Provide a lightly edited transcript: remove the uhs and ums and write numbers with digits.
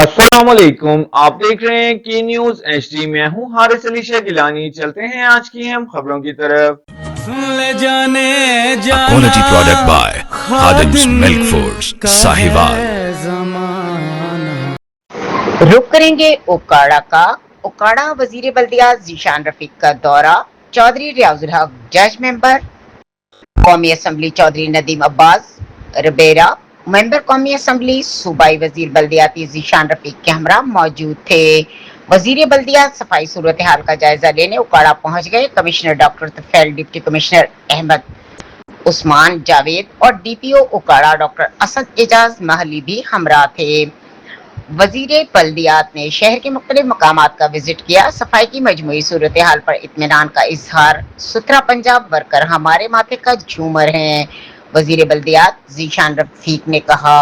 अस्सलाम वालेकुम। आप देख रहे हैं की न्यूज एचडी। मैं हूं हारिस अली शाह गिलानी। चलते हैं आज की हम खबरों की तरफ। ले जाने A जाना quality product by Khadim's Khadim Milk Foods, का Sahiwal. है जमाना। रुक करेंगे ओकाड़ा का। ओकाड़ा वजीर बल्दिया जीशान रफीक का दौरा। चौधरी रियाजुल हक जज मेंबर कौमी असम्बली चौधरी नदीम अब्बास रबेरा मेंबर कौमी असम्बली सूबाई वजीर बल्दियाती जीशान रफीक के हमरा मौजूद थे। वजीर बल्दिया सफाई सूरत हाल का जायजा लेने ओकाड़ा पहुंच गए। Commissioner doctor Tufail, deputy commissioner Ahmad Usman Javed और डीपीओ ओकाड़ा डॉक्टर असद एजाज महली भी हमरा थे। वजीर बल्दियात ने शहर के मुख्तलिफ मकामात का विजिट किया। सफाई की मजमूई सूरत हाल पर इत्मीनान का इजहार। सुथरा पंजाब वर्कर हमारे माथे का झूमर हैं, वजीर बल्दियात जीशान रफीक ने कहा।